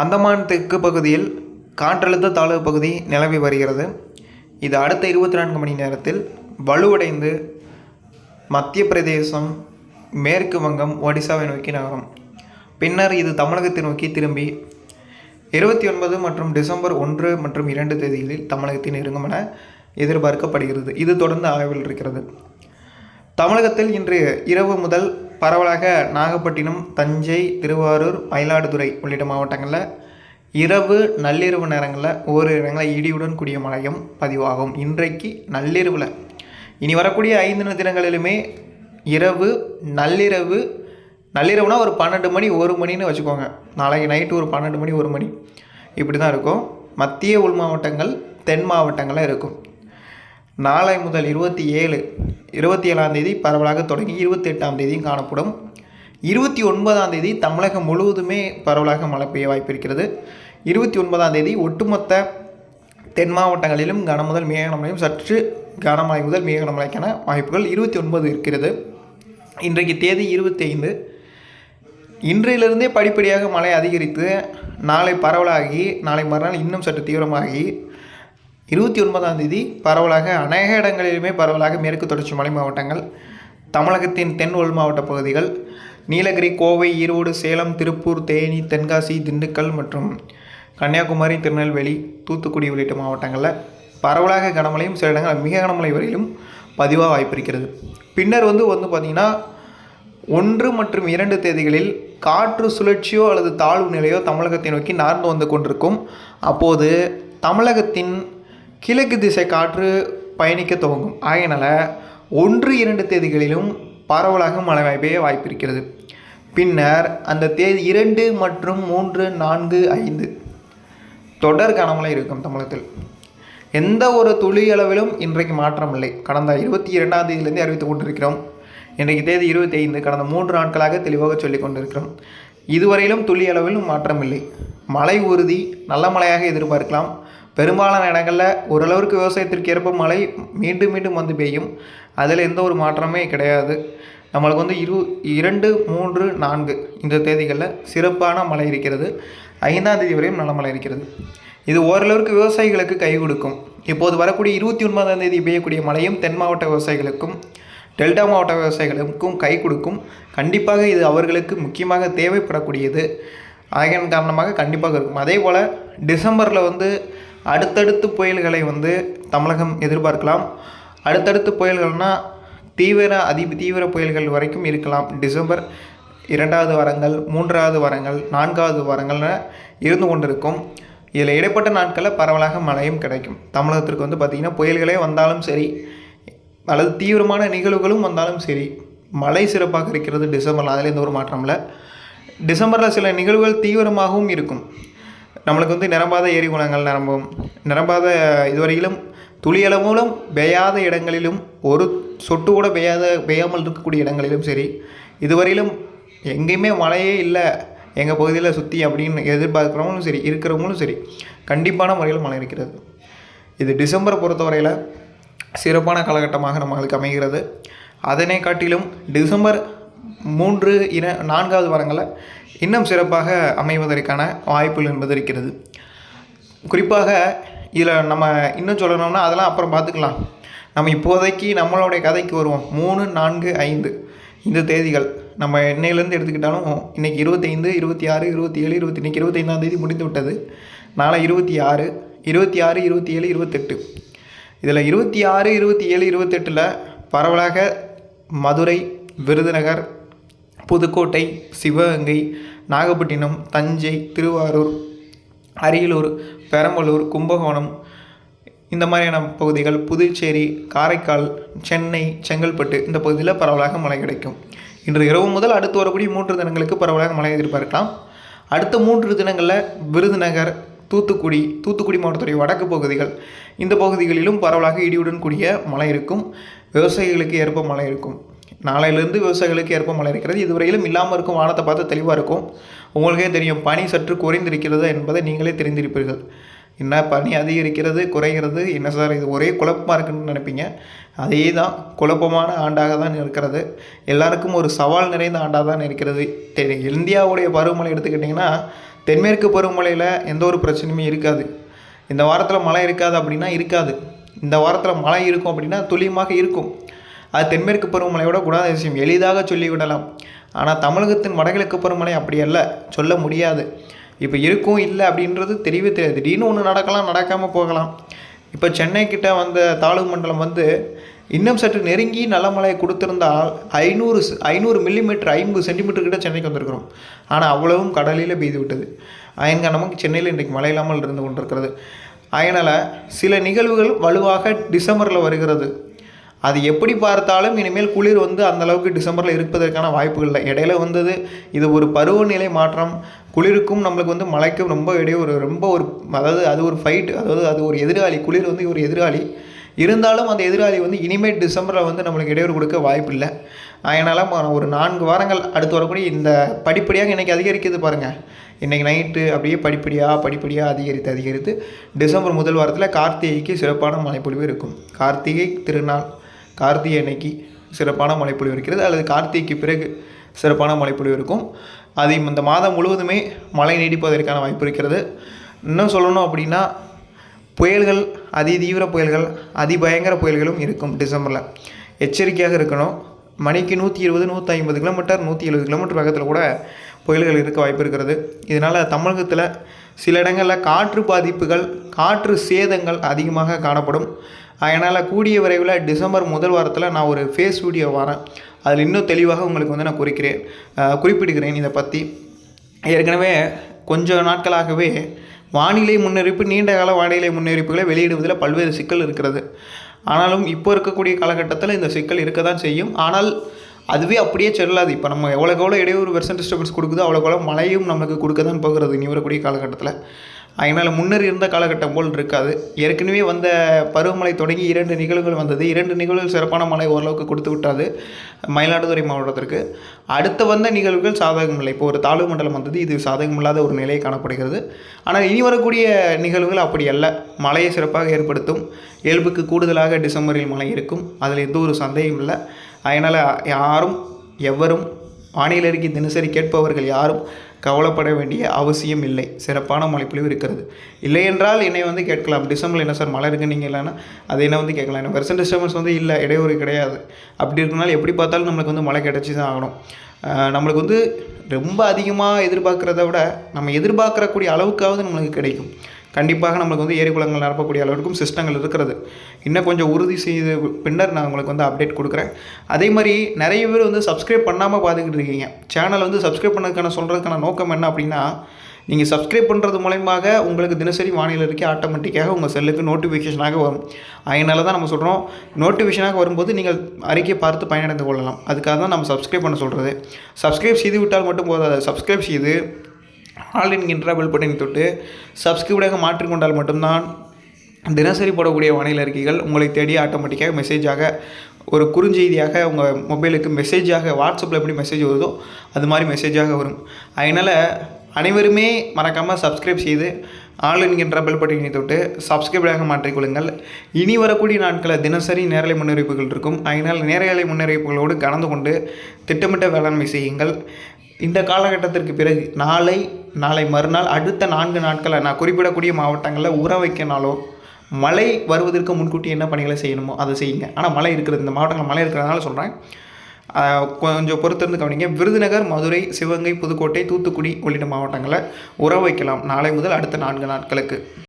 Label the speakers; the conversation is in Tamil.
Speaker 1: அந்தமான் தெற்கு பகுதியில் காற்றழுத்த தாழ்வு பகுதி நிலவி வருகிறது. இது அடுத்த 24 மணி நேரத்தில் வலுவடைந்து மத்திய பிரதேசம், மேற்கு வங்கம், ஒடிசாவை நோக்கி நகரும். பின்னர் இது தமிழகத்தை நோக்கி திரும்பி 29 மற்றும் டிசம்பர் 1 மற்றும் 2 தேதிகளில் தமிழகத்தை நெருங்கும் என எதிர்பார்க்கப்படுகிறது. இது தொடர்ந்து ஆய்வில் இருக்கிறது. தமிழகத்தில் இன்று இரவு முதல் பரவலாக நாகப்பட்டினம், தஞ்சை, திருவாரூர், மயிலாடுதுறை உள்ளிட்ட மாவட்டங்களில் இரவு நள்ளிரவு நேரங்களில் ஓரிரு இடங்களில் இடியுடன் கூடிய மழையும் பதிவாகும். இன்றைக்கு நள்ளிரவில் இனி வரக்கூடிய 5 தினங்களிலுமே இரவு நள்ளிரவுனா ஒரு 12 மணி 1 மணின்னு வச்சுக்கோங்க. நாளைக்கு நைட்டு ஒரு 12 மணி 1 மணி இப்படி தான் இருக்கும். மத்திய உள் மாவட்டங்கள், தென் மாவட்டங்களில் இருக்கும். நாளை முதல் 27ஆம் தேதி பரவலாக தொடங்கி 28ஆம் தேதியும் காணப்படும். 29ஆம் தேதி தமிழகம் முழுவதுமே பரவலாக மழை பெய்ய வாய்ப்பு இருக்கிறது. 29ஆம் தேதி ஒட்டுமொத்த தென் மாவட்டங்களிலும் கனமுதல் மிக கனமழையும், சற்று கனமழை முதல் மிக கனமழைக்கான வாய்ப்புகள் 29 இருக்கிறது. இன்றைக்கு தேதி 25. இன்றையிலிருந்தே படிப்படியாக மழை அதிகரித்து நாளை பரவலாகி நாளை மறுநாள் இன்னும் சற்று தீவிரமாகி 29ஆம் தேதி பரவலாக அநேக இடங்களிலுமே பரவலாக மேற்கு தொடர்ச்சி மலை மாவட்டங்கள், தமிழகத்தின் தென் உள் மாவட்ட பகுதிகள், நீலகிரி, கோவை, ஈரோடு, சேலம், திருப்பூர், தேனி, தென்காசி, திண்டுக்கல் மற்றும் கன்னியாகுமரி, திருநெல்வேலி, தூத்துக்குடி உள்ளிட்ட மாவட்டங்களில் பரவலாக கனமழையும், சில இடங்கள் மிக கனமழை வரையிலும் பதிவாக வாய்ப்பு இருக்கிறது. பின்னர் வந்து பார்த்திங்கன்னா 1 மற்றும் 2 தேதிகளில் காற்று சுழற்சியோ அல்லது தாழ்வு நிலையோ தமிழகத்தை நோக்கி நகர்ந்து வந்து கொண்டிருக்கும். அப்போது தமிழகத்தின் கிழக்கு திசை காற்று பயணிக்க துவங்கும். ஆகையினால 1, 2 தேதிகளிலும் பரவலாக மழை பெய்ய வாய்ப்பு இருக்கிறது. பின்னர் அந்த தேதி 2 மற்றும் 3, 4, 5 தொடர் கனமழை இருக்கும். தமிழகத்தில் எந்த ஒரு துளி அளவிலும் இன்றைக்கு மாற்றம் இல்லை. கடந்த 22ஆம் தேதியிலிருந்து அறிவித்து கொண்டிருக்கிறோம். இன்றைக்கு தேதி 25. கடந்த 3 நாட்களாக தெளிவாக சொல்லிக் கொண்டிருக்கிறோம். இதுவரையிலும் துளி அளவிலும் மாற்றம் இல்லை. மழை உறுதி, நல்ல மழையாக எதிர்பார்க்கலாம். பெரும்பாலான இடங்களில் ஓரளவிற்கு விவசாயத்திற்கு ஏற்ப மழை மீண்டும் மீண்டும் வந்து பெய்யும். அதில் எந்த ஒரு மாற்றமே கிடையாது. நம்மளுக்கு வந்து 2, 3, 4 இந்த தேதிகளில் சிறப்பான மழை இருக்கிறது. 5ஆம் தேதி வரையும் நல்ல மழை இருக்கிறது. இது ஓரளவிற்கு விவசாயிகளுக்கு கை கொடுக்கும். இப்போது வரக்கூடிய 29ஆம் தேதி பெய்யக்கூடிய மழையும் தென் மாவட்ட விவசாயிகளுக்கும், டெல்டா மாவட்ட விவசாயிகளுக்கும் கை கொடுக்கும். கண்டிப்பாக இது அவர்களுக்கு முக்கியமாக தேவைப்படக்கூடியது. ஆகையின் காரணமாக கண்டிப்பாக இருக்கும். அதே போல் டிசம்பரில் வந்து அடுத்தடுத்து புயல்களை வந்து தமிழகம் எதிர்பார்க்கலாம். அடுத்தடுத்து புயல்கள்னால் தீவிர புயல்கள் வரைக்கும் இருக்கலாம். டிசம்பர் 2வது வாரங்கள், 3வது வாரங்கள், 4வது வாரங்கள்னு இருந்து கொண்டிருக்கும். இதில் இடைப்பட்ட நாட்களில் பரவலாக மழையும் கிடைக்கும். தமிழகத்திற்கு வந்து பார்த்திங்கன்னா புயல்களே வந்தாலும் சரி அல்லது தீவிரமான நிகழ்வுகளும் வந்தாலும் சரி மழை சிறப்பாக இருக்கிறது டிசம்பரில். அதில் எந்த ஒரு மாற்றம் இல்லை. டிசம்பரில் சில நிகழ்வுகள் தீவிரமாகவும் இருக்கும். நம்மளுக்கு வந்து நிரம்பாத ஏரி குளங்கள் நிரம்பாத இதுவரையிலும் துளியளவு மூலம் பெய்யாத இடங்களிலும், ஒரு சொட்டு கூட பெய்யாமல் இருக்கக்கூடிய இடங்களிலும் சரி, இதுவரையிலும் எங்கேயுமே மழையே இல்லை எங்கள் பகுதியில் சுற்றி அப்படின்னு எதிர்பார்க்குறவங்களும் சரி, இருக்கிறவங்களும் சரி, கண்டிப்பான முறையில் மழை இருக்கிறது. இது டிசம்பரை பொறுத்தவரையில் சிறப்பான காலகட்டமாக நம்மளுக்கு அமைகிறது. அதனை காட்டிலும் டிசம்பர் 3, 4வது வாரங்களில் இன்னும் சிறப்பாக அமைவதற்கான வாய்ப்புகள் என்பது இருக்கிறது. குறிப்பாக இதில் நம்ம இன்னும் சொல்லணும்னா அதெல்லாம் அப்புறம் பார்த்துக்கலாம். நம்ம இப்போதைக்கு நம்மளுடைய கதைக்கு வருவோம். 3, 4, 5 இந்த தேதிகள் நம்ம இன்னையிலேருந்து எடுத்துக்கிட்டாலும் இன்றைக்கி 25, 26, 27, இன்றைக்கி 25ஆம் தேதி முடிந்து விட்டது. நாளை 26, 27, 28. இதில் 26, 27, 28 பரவலாக மதுரை, விருதுநகர், புதுக்கோட்டை, சிவகங்கை, நாகப்பட்டினம், தஞ்சை, திருவாரூர், அரியலூர், பெரம்பலூர், கும்பகோணம் இந்த மாதிரியான பகுதிகள், புதுச்சேரி, காரைக்கால், சென்னை, செங்கல்பட்டு இந்த பகுதியில் பரவலாக மழை கிடைக்கும். இன்று இரவு முதல் அடுத்து வரக்கூடிய 3 தினங்களுக்கு பரவலாக மழை எதிர்பார்க்கலாம். அடுத்த 3 தினங்களில் விருதுநகர், தூத்துக்குடி மாவட்டத்துடைய வடக்கு பகுதிகள் இந்த பகுதிகளிலும் பரவலாக இடியுடன் கூடிய மழை இருக்கும். விவசாயிகளுக்கு ஏற்ப மழை இருக்கும். நாளையிலிருந்து விவசாயிகளுக்கு ஏற்ப மழை இருக்கிறது. இதுவரையிலும் இல்லாமல் இருக்கும். வானத்தை பார்த்து தெளிவாக இருக்கும். உங்களுக்கே தெரியும் பனி சற்று குறைந்திருக்கிறது என்பதை நீங்களே தெரிந்திருப்பீர்கள். என்ன பனி அதிகரிக்கிறது, குறைகிறது, என்ன சார் இது ஒரே குழப்பமாக இருக்குன்னு நினைப்பீங்க. அதே தான், குழப்பமான ஆண்டாக தான் இருக்கிறது. எல்லாருக்கும் ஒரு சவால் நிறைந்த ஆண்டாக தான் இருக்கிறது. இந்தியாவுடைய பருவமழை எடுத்துக்கிட்டிங்கன்னா தென்மேற்கு பருவமழையில் எந்த ஒரு பிரச்சனையுமே இருக்காது. இந்த வாரத்தில் மழை இருக்காது அப்படின்னா இருக்காது. இந்த வாரத்தில் மழை இருக்கும் அப்படின்னா துல்லியமாக இருக்கும். அது தென்மேற்கு பருவமழையோட குணாதிசயம், எளிதாக சொல்லிவிடலாம். ஆனால் தமிழகத்தின் வடகிழக்கு பருவமழை அப்படி அல்ல, சொல்ல முடியாது. இப்போ இருக்கும் இல்லை அப்படின்றது தெரியவே தெரியாது. திடீர்னு ஒன்று நடக்கலாம், நடக்காமல் போகலாம். இப்போ சென்னைக்கிட்ட வந்த தாழ்வு மண்டலம் இன்னும் சற்று நெருங்கி நல்ல மழையை கொடுத்துருந்தால் 500 மில்லிமீட்டர் 50 சென்டிமீட்டர் கிட்ட சென்னைக்கு வந்திருக்கிறோம். ஆனால் அவ்வளவும் கடலில் பெய்து விட்டது. அதன் நமக்கு சென்னையில் இன்றைக்கு மழை இல்லாமல் இருந்து கொண்டிருக்கிறது. அதனால் சில நிகழ்வுகள் வலுவாக டிசம்பரில் வருகிறது. அது எப்படி பார்த்தாலும் இனிமேல் குளிர் அந்தளவுக்கு டிசம்பரில் இருப்பதற்கான வாய்ப்புகள் இல்லை. இடையில வந்தது இது ஒரு பருவநிலை மாற்றம். குளிருக்கும் நம்மளுக்கு மழைக்கும் ரொம்ப இடையே அதாவது அது ஒரு ஃபைட், அதாவது அது ஒரு எதிராளி. குளிர் ஒரு எதிராளி இருந்தாலும் அந்த எதிராளி இனிமேல் டிசம்பரில் நம்மளுக்கு இடையூறு கொடுக்க வாய்ப்பு இல்லை. அதனால் ஒரு 4 வாரங்கள் அடுத்து வரக்கூடிய இந்த படிப்படியாக இன்றைக்கி அதிகரிக்கிறது பாருங்கள். இன்றைக்கி நைட்டு அப்படியே படிப்படியாக அதிகரித்து டிசம்பர் முதல் வாரத்தில் கார்த்திகைக்கு சிறப்பான மழைப்பொழிவு இருக்கும். கார்த்திகை திருநாள், கார்த்திகை அன்னைக்கு சிறப்பான மழைப்பொழிவு இருக்கிறது, அல்லது கார்த்திகைக்கு பிறகு சிறப்பான மழைப்பொழிவு இருக்கும். அது இந்த மாதம் முழுவதுமே மழை நீடிப்பதற்கான வாய்ப்பு இருக்கிறது. இன்னும் சொல்லணும் அப்படின்னா புயல்கள், தீவிர புயல்கள், அதிபயங்கர புயல்களும் இருக்கும் டிசம்பரில். எச்சரிக்கையாக இருக்கணும். மணிக்கு 120 150 கிலோமீட்டர் 170 கிலோமீட்டர் வேகத்தில் கூட புயல்கள் இருக்க வாய்ப்பு இருக்கிறது. இதனால் தமிழகத்தில் சில இடங்களில் காற்று பாதிப்புகள், காற்று சேதங்கள் அதிகமாக காணப்படும். அதனால் கூடிய விரைவில் டிசம்பர் முதல் வாரத்தில் நான் ஒரு ஃபேஸ் வீடியோ வரேன். அதில் இன்னும் தெளிவாக உங்களுக்கு நான் குறிப்பிடுகிறேன். இதை பற்றி ஏற்கனவே கொஞ்ச நாட்களாகவே வானிலை முன்னறிவிப்பு, நீண்ட கால வானிலை முன்னறிவிப்புகளை வெளியிடுவதில் பல்வேறு சிக்கல் இருக்கிறது. ஆனாலும் இப்போ இருக்கக்கூடிய காலகட்டத்தில் இந்த சிக்கல் இருக்க தான் செய்யும். ஆனால் அதுவே அப்படியே செல்லாது. இப்போ நம்ம எவ்வளோக்கு இடையூறு வெர்சன் டிஸ்டர்பன்ஸ் கொடுக்குதோ அவ்வளோக்கு மழையும் நமக்கு கொடுக்க தான் போகிறது இனி வரக்கூடிய காலகட்டத்தில். அதனால் முன்னர் இருந்த காலகட்டம் போல் இருக்காது. ஏற்கனவே வந்த பருவமழை தொடங்கி 2 நிகழ்வுகள் வந்தது. 2 நிகழ்வுகள் சிறப்பான மழை ஓரளவுக்கு கொடுத்து விட்டாது மயிலாடுதுறை மாவட்டத்திற்கு. அடுத்த வந்த நிகழ்வுகள் சாதகமில்லை. இப்போ ஒரு தாழ்வு மண்டலம் வந்தது, இது சாதகமில்லாத ஒரு நிலை காணப்படுகிறது. ஆனால் இனி வரக்கூடிய நிகழ்வுகள் அப்படி அல்ல, மழையை சிறப்பாக ஏற்படுத்தும். இயல்புக்கு கூடுதலாக டிசம்பரில் மழை இருக்கும், அதில் எந்த ஒரு சந்தேகம் இல்லை. அதனால் எவரும் வானிலை அறிக்கை தினசரி கேட்பவர்கள் யாரும் கவலைப்பட வேண்டிய அவசியம் இல்லை. சிறப்பான மழைப்பொழிவு இருக்கிறது. இல்லை என்றால் என்னை கேட்கலாம், டிசம்பரில் என்ன சார் மழை இருக்குது நீங்கள் இல்லைன்னா அதை என்ன கேட்கலாம். ஏன்னா வெர்சன் டிஸ்டர்பன்ஸ் இல்லை, இடையூறு கிடையாது. அப்படி இருக்கனால எப்படி பார்த்தாலும் நம்மளுக்கு மழை கிடச்சி தான் ஆகணும். நம்மளுக்கு ரொம்ப அதிகமாக எதிர்பார்க்குறத விட நம்ம எதிர்பார்க்கக்கூடிய அளவுக்காவது நம்மளுக்கு கிடைக்கும். கண்டிப்பாக நம்மளுக்கு ஏரி குளங்கள் நிரப்பக்கூடிய அளவுக்கும் சிஸ்டங்கள் இருக்கிறது. இன்னும் கொஞ்சம் உறுதி செய்து பின்னர் நான் உங்களுக்கு அப்டேட் கொடுக்குறேன். அதே மாதிரி நிறைய பேர் சப்ஸ்கிரைப் பண்ணாமல் பார்த்துக்கிட்டு இருக்கீங்க. சேனல் சப்ஸ்கிரைப் பண்ணதுக்கான சொல்கிறதுக்கான நோக்கம் என்ன அப்படின்னா, நீங்கள் சப்ஸ்கிரைப் பண்ணுறது மூலமாக உங்களுக்கு தினசரி வானிலை அறிக்கை ஆட்டோமேட்டிக்காக உங்கள் செல்லுக்கு நோட்டிஃபிகேஷனாக வரும். அதனால தான் நம்ம சொல்கிறோம், நோட்டிஃபிகேஷனாக வரும்போது நீங்கள் அறிக்கையை பார்த்து பயனடைந்து கொள்ளலாம். அதுக்காக தான் நம்ம சப்ஸ்கிரைப் பண்ண சொல்கிறது. சப்ஸ்கிரைப் செய்து விட்டால் மட்டும் போதாது, சப்ஸ்கிரைப் செய்து ஆல் என்கின்ற பெல் பட்டனை தொட்டு சப்ஸ்கிரைபாக மாற்றிக்கொண்டால் மட்டும்தான் தினசரி போடக்கூடிய வானிலை அறிக்கைகள் உங்களை தேடி ஆட்டோமேட்டிக்காக மெசேஜாக, ஒரு குறுஞ்செய்தியாக உங்கள் மொபைலுக்கு மெசேஜாக, வாட்ஸ்அப்பில் எப்படி மெசேஜ் வருதோ அது மாதிரி மெசேஜாக வரும். அதனால் அனைவருமே மறக்காமல் சப்ஸ்கிரைப் செய்து ஆல் என்கின்ற பெல் பட்டனை தொட்டு சப்ஸ்கிரைபாக மாற்றிக்கொள்ளுங்கள். இனி வரக்கூடிய நாட்களில் தினசரி நேரலை முன்னறிவிப்புகள் இருக்கும். அதனால் நேரலை முன்னறிவிப்புகளோடு கலந்து கொண்டு திட்டமிட்ட வேளாண்மை செய்யுங்கள். இந்த காலகட்டத்திற்கு பிறகு நாளை மறுநாள் அடுத்த 4 நாட்களில் நான் குறிப்பிடக்கூடிய மாவட்டங்களில் உற வைக்கனாலோ மழை வருவதற்கு முன்கூட்டி என்ன பணிகளை செய்யணுமோ அதை செய்யுங்க. ஆனால் மழை இருக்கிறது, இந்த மாவட்டங்களில் மழை இருக்கிறதுனால சொல்கிறேன், கொஞ்சம் பொறுத்திருந்து கவனிங்க. விருதுநகர், மதுரை, சிவகங்கை, புதுக்கோட்டை, தூத்துக்குடி உள்ளிட்ட மாவட்டங்களில் உற வைக்கலாம் நாளை முதல் அடுத்த 4 நாட்களுக்கு.